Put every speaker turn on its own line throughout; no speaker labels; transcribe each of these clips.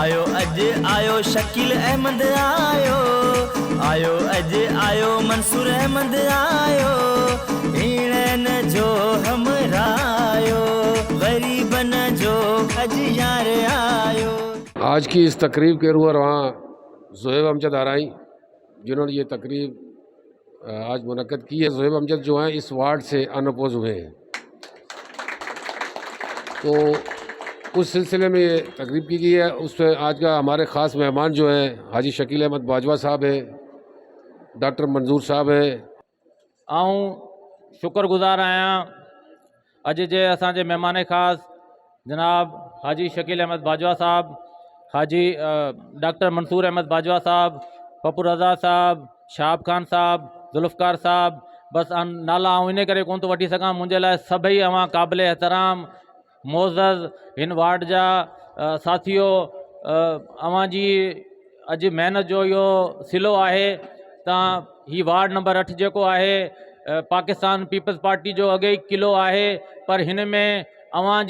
आयो अज आयो शकील अहमद आयो अज आयो मंसूर अहमद आयो भीड़न जो हमरायो गरीबन जो अज यार आयो।
आज की इस तकरीब के रूह रवां ज़ोहेब अमजद आराई जिन्होंने ये तकरीब आज मुनक्कद की है। ज़ोहेब अमजद जो हैं इस वार्ड से अनअपोज हुए हैं, तो उस सिलसिले में ये तकरीब की गई है। उसमें आज का हमारे ख़ास मेहमान जो हैं हाजी शकील अहमद बाजवा साहब है, डॉक्टर मंजूर साहब है।
शुक्रगुजार आहियां अॼु जे असांजे महिमान ख़ास जनाब हाजी शकील अहमद बाजवा साहब, हाजी डॉक्टर मंसूर अहमद बाजवा साहब, पप्पू रज़ा साहब, शाहब खान साहब, जुल्फ़कार साहब। बस नाला इन करे कोन थो वठी सघां, मुंहिंजे लाइ सभई अवां क़ाबिल एहतराम मोज़ज़ हिन वार्ड जा साथियो। अवां जी अॼु महिनत जो इहो सिलो आहे। तव्हां ही वार्ड नंबर 8 जेको आहे पाकिस्तान पीपल्स पार्टी जो अॻे ई किलो आहे, पर हिन में अवां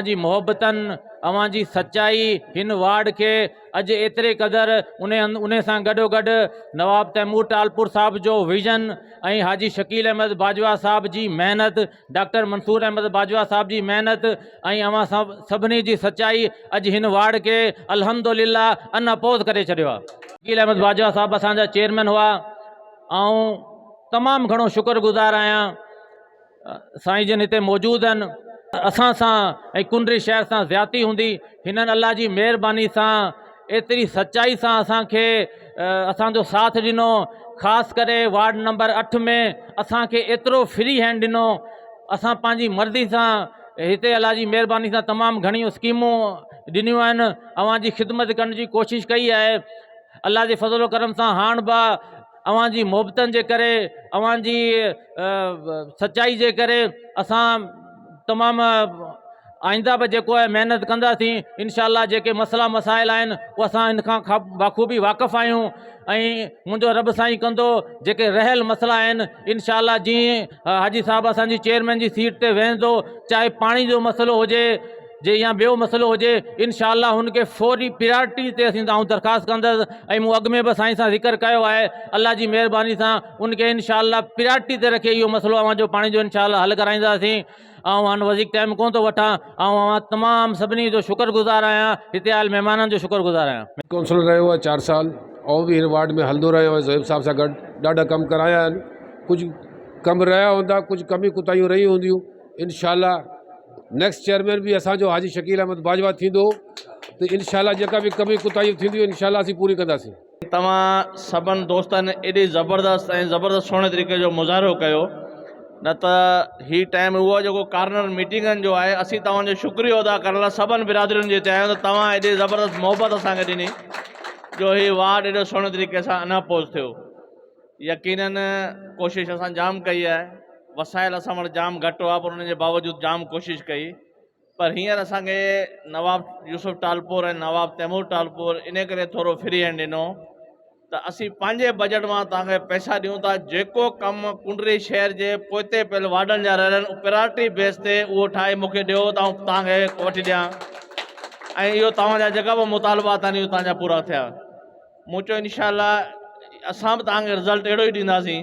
जी मोहब्बतनि, अवां जी सच्चाई हिन वार्ड खे अॼु एतिरे क़दुरु उन सां गॾोगॾु नवाब तैमूर टालपुर साहब जो विज़न ऐं हाजी शकील अहमद बाजवा साहब जी महिनत, डॉक्टर मंसूर अहमद बाजवा साहब जी महिनत ऐं अवां सभिनी जी सच्चाई अॼु हिन वार्ड खे अल्हम्दुलिल्लाह अनअपोज़ करे छॾियो आहे। शकील अहमद बाजवा साहब असांजा चेयरमैन हुआ। ऐं तमामु घणो शुक्रगुज़ार आहियां साईं जन हिते मौजूदु आहिनि। असां सां ऐं कुंडरी शहर सां ज़्यादती हूंदी, हिननि अल्लाह जी महिरबानी सां एतिरी सच्चाई सां असांखे असांजो साथ ॾिनो। ख़ासि करे वार्ड नंबर 8 में असांखे एतिरो फ्री हैंड ॾिनो। असां पंहिंजी मर्ज़ी सां हिते अल्लाह जी महिरबानी सां तमामु घणियूं स्कीमूं ॾिनियूं आहिनि। अवां जी ख़िदमत करण जी कोशिशि कई आहे। अल्लाह जे फज़ल करम सां हाणे बि अवां जी मोहबतनि जे करे, अवां जी सच्चाई जे करे असां तमामु आइंदा बि जेको आहे महिनत कंदासीं। इंशाअल्लाह जेके मसइला मसाइल आहिनि उहे असां इन खां बाख़ूबी वाक़िफ़ आहियूं ऐं मुंहिंजो रब साईं कंदो जेके रहियल मसइला आहिनि इंशाअल्लाह जीअं हाजी साहब असांजी चेयरमैन जी सीट ते वेहंदो, चाहे पाणी जो मसइलो हुजे जे या ॿियो मसइलो हुजे, इंशाअल्लाह हुनखे फौरी प्रियारिटी ते असीं दरख़्वास्त कंदसि। ऐं मूं अॻु में बि साईं सां ज़िक्र कयो आहे, अल्लाह जी महिरबानी सां उनखे इंशाअल्लाह प्रियारिटी ते रखे इहो मसइलो अवां जो पाणी जो इंशाअल्लाह हल कराईंदासीं। ऐं हाणे वधीक टाइम कोन थो वठां। ऐं तमामु सभिनी जो शुक्रगुज़ार आहियां, हिते आयल महिमाननि जो शुक्रगुज़ार आहियां।
काउंसलर रहियो आहे 4 साल ऐं बि हिन वार्ड में हलंदो रहियो आहे। ज़ोहेब साहब सां गॾु ॾाढा कम कराया आहिनि। कुझु कम रहिया हूंदा, कुझु कमी कुताहियूं रही हूंदियूं। इंशाअल्लाह नेक्स्ट चेयरमैन भी असांजो हाजी शकील अहमद बाजवा थींदो, तो इंशाअल्लाह जेका भी कमी कुताहियूं थींदियूं इंशाअल्लाह असीं पूरी कंदासीं।
तव्हां सभिनि दोस्तनि एॾी ज़बरदस्त सुहिणे तरीक़े जो मुज़ाहिरो कयो। न त ही टाइम उहो जेको कार्नर मीटिंगनि जो आहे, असीं तव्हांजो शुक्रियो अदा करण लाइ सभिनि बिरादरियुनि जे हिते आहियूं। त तव्हां एॾी ज़बरदस्त मोहबत असांखे ॾिनी जो ही वार्ड एॾो सुहिणे तरीक़े सां अनअपोज़ थियो। यकीनन कोशिशि असां जाम कई आहे, वसाइल असां वटि जाम घटि हुआ, पर उनजे बावजूदि जाम कोशिशि कई। पर हींअर असांखे नवाब यूसुफ टालपुर ऐं नवाब तैमूर टालपुर इन करे थोरो फ्री हैंड ॾिनो त असीं पंहिंजे बजट मां तव्हांखे पैसा ॾियूं था। जेको कमु कुंडरी शहर जे पोइते पियल वार्डनि जा रहियल आहिनि प्रायोरिटी बेस ते उहो ठाहे मूंखे ॾियो त आउं तव्हांखे वठी ॾियां। ऐं इहो तव्हांजा जेका बि मुतालबात आहिनि इहो तव्हांजा पूरा थिया। मूं चयो इंशाअल्लाह असां बि तव्हांखे रिज़ल्ट अहिड़ो ई ॾींदासीं।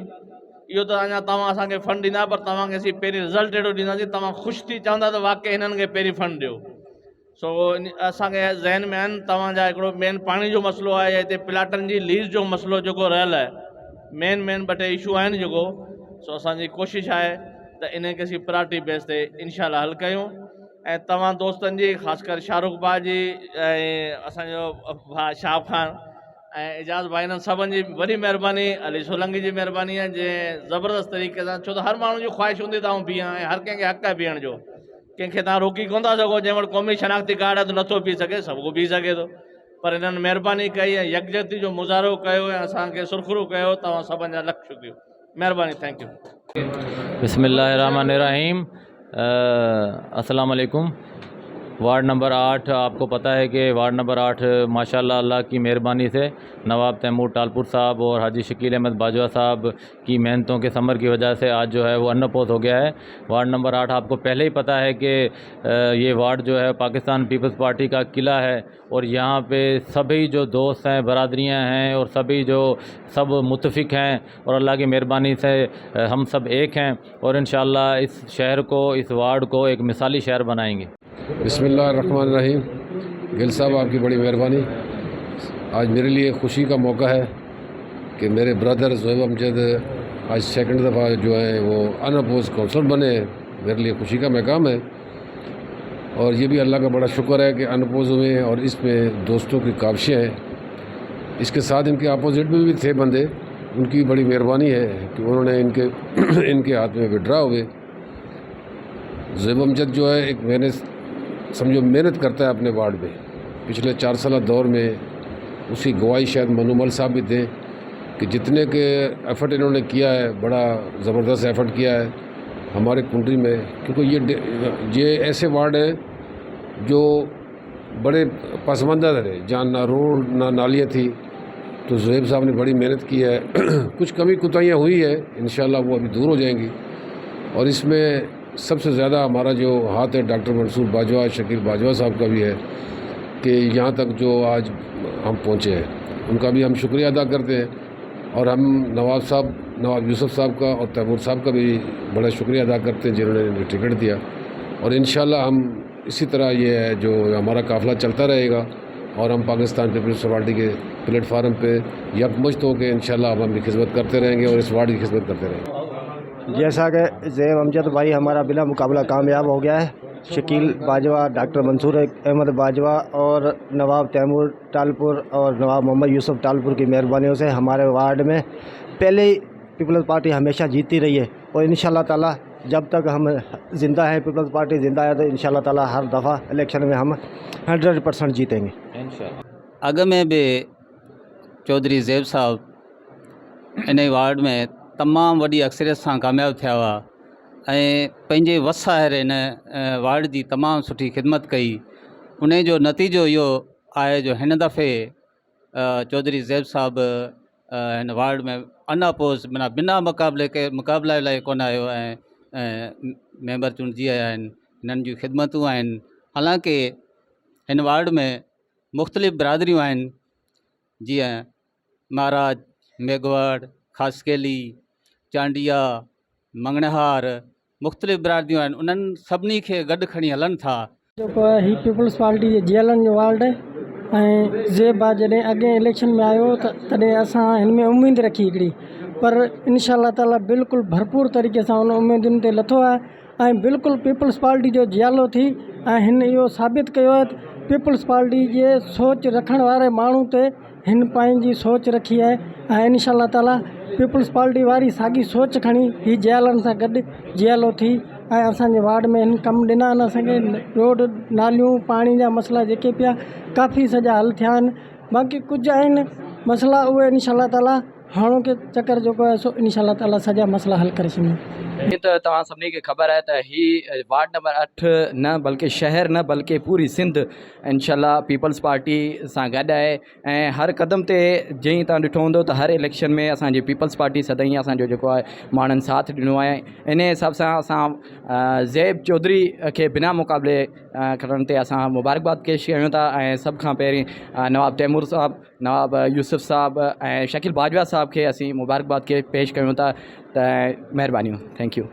इहो त अञा तव्हां असांखे फंड ॾींदा, पर तव्हांखे असीं पहिरीं रिज़ल्ट अहिड़ो ॾींदासीं तव्हां ख़ुशि थी चवंदा त वाक़ई हिननि खे पहिरीं फंड ॾियो। सो असांखे ज़हन में आहिनि तव्हांजा हिकिड़ो मेन पाणी जो मसइलो आहे, हिते प्लाटनि जी लीज़ जो मसइलो जेको रहियल आहे, मेन 2 इशू आहिनि जेको। सो असांजी कोशिशि आहे त इनखे असीं प्रायोरिटी बेस ते इंशाअल्लाह हल कयूं। ऐं तव्हां दोस्तनि जी ख़ासि करे शाहरुख भाउ जी ऐं असांजो भाउ शाहब खान ऐं एजाज़ भाईनि सभिनि जी वॾी महिरबानी, अली सोलंकी जी महिरबानी आहे जंहिं ज़बरदस्त तरीक़े सां, छो त हर माण्हू जी ख़्वाहिश हूंदी त आउं बीहां ऐं हर कंहिंखे हक़ आहे बीहण जो। कंहिंखे तव्हां रोकी कोन था सघो, जंहिं वटि क़ौमी शनाख्ती कार्ड आहे त नथो बीह सघे, सभु को बीह सघे थो। पर हिननि महिरबानी कई ऐं यकजहती जो मुज़ाहिरो कयो ऐं असांखे सुरख़ुरू कयो। तव्हां सभिनि जा लख शुक्रिया, महिरबानी, थैंक यू।
बिस्मिल्लाहिर्रहमानिर्रहीम। अस्सलाम वालेकुम। वार्ड नंबर 8 आपको पता है कि वार्ड नंबर 8 माशाल्लाह अल्लाह की मेहरबानी से नवाब तैमूर टालपुर साहब और हाजी शकील अहमद बाजवा साहब की मेहनतों के समर की वजह से आज जो है वो अन्नपोत हो गया है। वार्ड नंबर 8 आपको पहले ही पता है कि ये वार्ड जो है पाकिस्तान पीपल्स पार्टी का किला है और यहाँ पे सभी जो दोस्त हैं, बरादरियाँ हैं और सभी जो सब मुत्तफिक हैं और अल्लाह की मेहरबानी से हम सब एक हैं और इंशाअल्लाह इस शहर को, इस वार्ड को एक मिसाली शहर बनाएंगे।
बिस्मिल्लाहिर्रहमानिर्रहीम। गिल साहब आपकी बड़ी मेहरबानी। आज मेरे लिए खुशी का मौका है कि मेरे ब्रदर ज़ोएब अमजद आज सेकंड दफ़ा जो है वो अनअपोज काउंसलर बने हैं। मेरे लिए खुशी का मकाम है और ये भी अल्लाह का बड़ा शुक्र है कि अनअपोज हुए हैं और इसमें दोस्तों की काविशें हैं। इसके साथ इनके अपोजिट में भी थे बंदे, उनकी बड़ी मेहरबानी है कि उन्होंने इनके हाथ में विड्रा हुए। ज़ोएब अमजद जो है एक मेहनत करता है अपने वार्ड में। पिछले 4 साल दौर में उसकी गवाही शायद मनोमल साहब भी थे कि जितने के एफ़र्ट इन्होंने किया है, बड़ा ज़बरदस्त एफ़र्ट किया है हमारे कुंडली में, क्योंकि ये ऐसे वार्ड हैं जो बड़े पसमानदा थे, जहाँ ना रोड ना नालियाँ थी। तो ज़ोएब साहब ने बड़ी मेहनत की है। कुछ कमी कुताहियाँ हुई है, इंशाल्लाह वो अभी दूर हो जाएंगी। और इसमें सबसे ज़्यादा हमारा जो हाथ है डॉक्टर मंसूर बाजवा, शकील बाजवा साहब का भी है कि यहाँ तक जो आज हम पहुँचे हैं, उनका भी हम शुक्रिया अदा करते हैं। और हम नवाब यूसुफ साहब का और तैमूर साहब का भी बड़ा शुक्रिया अदा करते हैं जिन्होंने टिकट दिया। और इंशाल्लाह हम इसी तरह ये है जो हमारा काफ़िला चलता रहेगा और हम पाकिस्तान पीपल्स पार्टी के प्लेटफार्म पे यकमुश्त होकर इंशाल्लाह हम की खिदमत करते रहेंगे और इस वार्ड की खिदमत करते रहेंगे।
जैसा कि ज़ोएब अमजद भाई हमारा बिला मुकाबला कामयाब हो गया है, शकील बाजवा, डॉक्टर मंसूर अहमद बाजवा और नवाब तैमूर टालपुर और नवाब मोहम्मद यूसुफ टालपुर की मेहरबानियों से हमारे वार्ड में पहले ही पीपल्स पार्टी हमेशा जीतती रही है और इंशाल्लाह ताला जब तक हम ज़िंदा हैं, पीपल्स पार्टी ज़िंदा है, तो इंशाल्लाह ताला हर दफ़ा इलेक्शन में हम 100% जीतेंगे इंशाल्लाह।
अॻ में भी चौधरी ज़ोएब साहब इन वार्ड में तमामु वॾी अक्सरियत सां कामयाबु थिया हुआ ऐं पंहिंजे वस आहे हिन वार्ड जी तमामु सुठी ख़िदमत कई। उन जो नतीजो इहो आहे जो हिन दफ़े चौधरी ज़ोएब साहब हिन वार्ड में अनअपोज माना बिना मुक़ाबले लाइ कोन आयो ऐं मेंबर चूंडिजी आया आहिनि। हिननि जूं ख़िदमतूं आहिनि। हालांकि हिन वार्ड में मुख़्तलिफ़ बिरादरियूं आहिनि, जीअं महाराज, मेघवाड़, ख़ासकेली, चांडिया, मंगणहार, मुख़्तलिफ़ बिरादरियूं आहिनि। उन्हनि सभिनी खे गॾु खणी हलनि था।
जेको आहे ही पीपल्स पार्टी जे जेलनि जो वार्ड आहे ऐं ज़ोएब जॾहिं अॻे इलेक्शन में आयो तॾहिं असां हिन में उमेदु रखी हिकिड़ी, पर इंशाल्लाह ताला बिल्कुलु भरपूर तरीक़े सां उन उमेदुनि ते लथो आहे ऐं बिल्कुलु पीपल्स पार्टी जो जियालो थी ऐं हिन इहो साबित कयो आहे पीपल्स पार्टी जे सोच रखण वारे माण्हू ते हिन पंहिंजी सोच रखी आहे ऐं इंशाल्लाह ताला पीपल्स पार्टी वारी साॻी सोच खणी ही जियालनि सां गॾु जियालो थी ऐं असांजे वार्ड में हिन कमु ॾिना आहिनि। असांखे रोड, नालियूं, पाणी जा मसइला जेके पिया काफ़ी सॼा हल थिया आहिनि। बाक़ी कुझु आहिनि मसइला, उहे इंशाल्लाह ताला हाणोके चकर जेको आहे सो इंशाल्लाह ताला सॼा मसइला हल करे छॾींदा।
ये तो तव्हां सभिनी खे ख़बर आहे त ही वार्ड नंबर 8 न बल्कि शहर न बल्कि पूरी सिंध इंशाल्लाह पीपल्स पार्टी सां गॾु आहे ऐं हर क़दम ते जीअं तव्हां ॾिठो हूंदो त हर इलेक्शन में असांजी पीपल्स पार्टी सदाईं असांजो जेको आहे माण्हुनि साथ ॾिनो आहे। इन हिसाब सां असां ज़ोएब चौधरी खे बिना मुक़ाबले करण ते असां मुबारकबाद पेश कयूं था ऐं सभ खां पहिरीं नवाब तैमूर साहब, नवाब यूसुफ साहब ऐं शकील बाजवा साहब खे असीं मुबारकबाद पेश कयूं था। त महिरबानियूं। Thank U.